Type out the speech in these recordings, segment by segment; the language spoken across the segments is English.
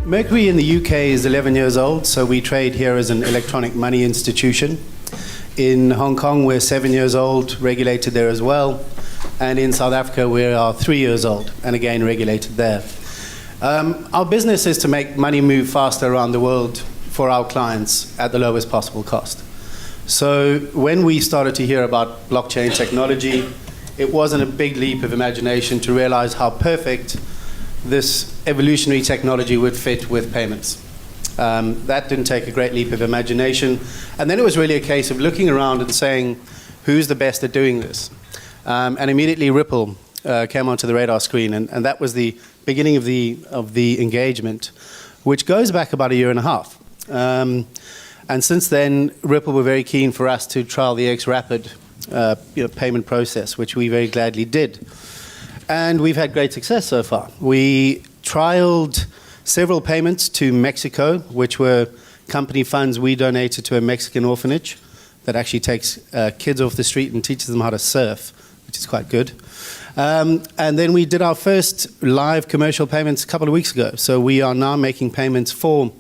Mercury in the UK is 11 years old, so we trade here as an electronic money institution. In Hong Kong, we're 7 years old, regulated there as well. And in South Africa, we are 3 years old, and again, regulated there. Our business is to make money move faster around the world for our clients at the lowest possible cost. So when we started to hear about blockchain technology, it wasn't a big leap of imagination to realize how perfect this evolutionary technology would fit with payments. That didn't take a great leap of imagination. And then it was really a case of looking around and saying, who's the best at doing this? And immediately Ripple came onto the radar screen, and that was the beginning of the engagement, which goes back about a year and a half. And since then, Ripple were very keen for us to trial the XRapid payment process, which we very gladly did. And we've had great success so far. We trialed several payments to Mexico, which were company funds we donated to a Mexican orphanage that actually takes kids off the street and teaches them how to surf, which is quite good. And then we did our first live commercial payments a couple of weeks ago. So we are now making payments for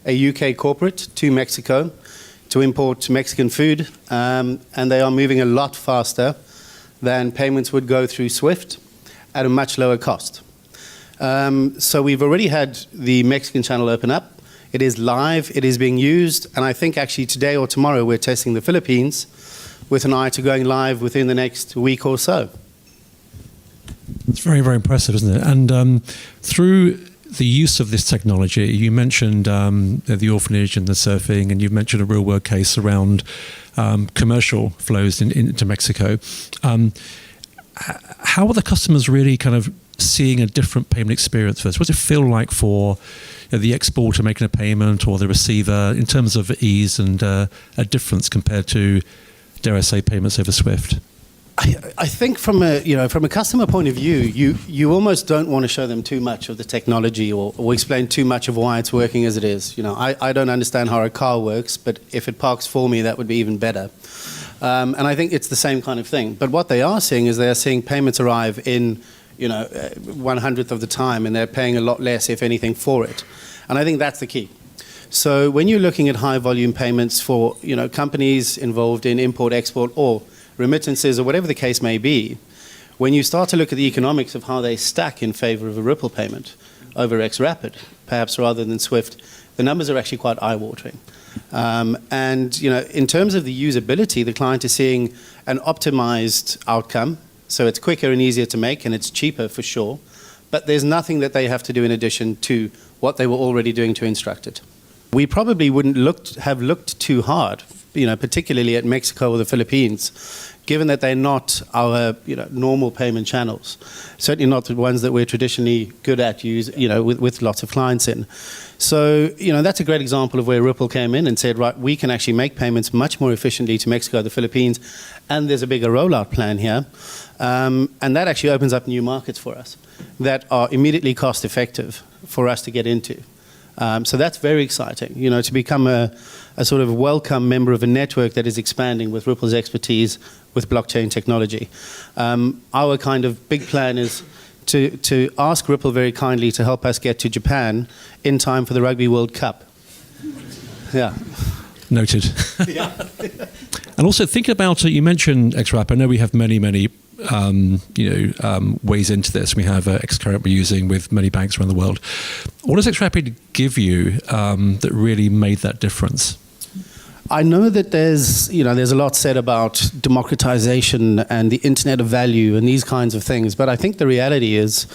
a UK corporate to Mexico to import Mexican food, and they are moving a lot faster than payments would go through SWIFT at a much lower cost. So we've already had the Mexican channel open up. It is live, it is being used, and I think actually today or tomorrow we're testing the Philippines with an eye to going live within the next week or so. It's very, very impressive, isn't it? And through the use of this technology, you mentioned the orphanage and the surfing, and you've mentioned a real world case around commercial flows into Mexico. How are the customers really kind of seeing a different payment experience first? What does it feel like for the exporter making a payment or the receiver in terms of ease and a difference compared to, dare I say, payments over SWIFT? I think from a customer point of view, you almost don't want to show them too much of the technology or explain too much of why it's working as it is. I don't understand how a car works, but if it parks for me, that would be even better. And I think it's the same kind of thing. But what they are seeing is they are seeing payments arrive in 1/100th of the time, and they're paying a lot less, if anything, for it. And I think that's the key. So when you're looking at high volume payments for companies involved in import, export, or remittances, or whatever the case may be, when you start to look at the economics of how they stack in favor of a Ripple payment over XRapid, perhaps rather than SWIFT, the numbers are actually quite eye-watering. And in terms of the usability, the client is seeing an optimized outcome. So it's quicker and easier to make, and it's cheaper for sure. But there's nothing that they have to do in addition to what they were already doing to instruct it. We probably wouldn't have looked too hard, particularly at Mexico or the Philippines, given that they're not our normal payment channels. Certainly not the ones that we're traditionally good at with lots of clients in. So that's a great example of where Ripple came in and said, right, we can actually make payments much more efficiently to Mexico, the Philippines, and there's a bigger rollout plan here. And that actually opens up new markets for us that are immediately cost effective for us to get into. So that's very exciting, to become a sort of welcome member of a network that is expanding with Ripple's expertise with blockchain technology. Our kind of big plan is to ask Ripple very kindly to help us get to Japan in time for the Rugby World Cup. Yeah. Noted. Yeah. And also thinking about it, you mentioned XRapid. I know we have many ways into this. We have XRapid we're using with many banks around the world. What does XRapid give you that really made that difference? I know that there's a lot said about democratization and the internet of value and these kinds of things, but I think the reality is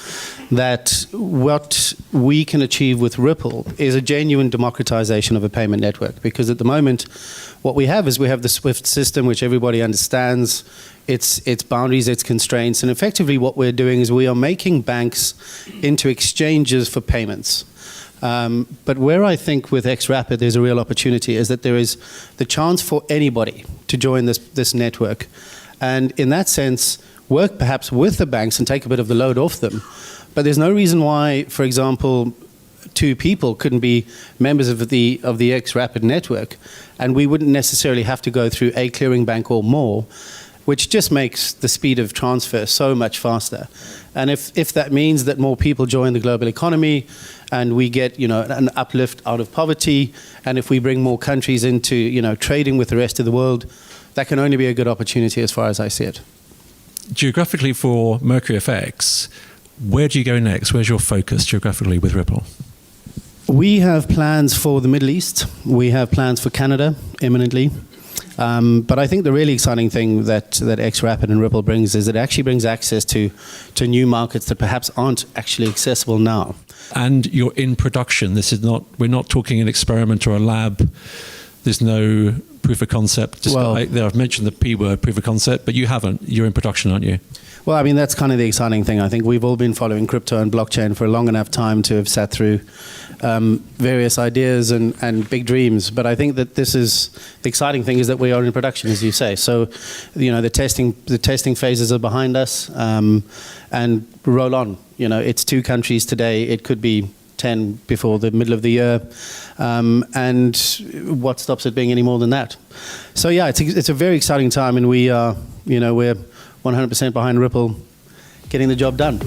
that what we can achieve with Ripple is a genuine democratization of a payment network, because at the moment what we have is we have the SWIFT system, which everybody understands, its boundaries, its constraints, and effectively what we're doing is we are making banks into exchanges for payments. But where I think with XRapid there's a real opportunity is that there is the chance for anybody to join this network, and in that sense work perhaps with the banks and take a bit of the load off them. But there's no reason why, for example, two people couldn't be members of the XRapid network, and we wouldn't necessarily have to go through a clearing bank or more. which just makes the speed of transfer so much faster. And if that means that more people join the global economy and we get, an uplift out of poverty, and if we bring more countries into, trading with the rest of the world, that can only be a good opportunity as far as I see it. Geographically for Mercury FX, where do you go next? Where's your focus geographically with Ripple? We have plans for the Middle East. We have plans for Canada imminently. But I think the really exciting thing that XRapid and Ripple brings is it actually brings access to new markets that perhaps aren't actually accessible now. And you're in production. We're not talking an experiment or a lab. There's no proof of concept. I've mentioned the P word, proof of concept, but you haven't. You're in production, aren't you? Well, I mean, that's kind of the exciting thing. I think we've all been following crypto and blockchain for a long enough time to have sat through various ideas and big dreams. But I think that the exciting thing is that we are in production, as you say. So, the testing phases are behind us, and roll on. It's 2 countries today. It could be 10 before the middle of the year, and what stops it being any more than that? So yeah, it's a very exciting time, and we are, we're 100% behind Ripple, getting the job done.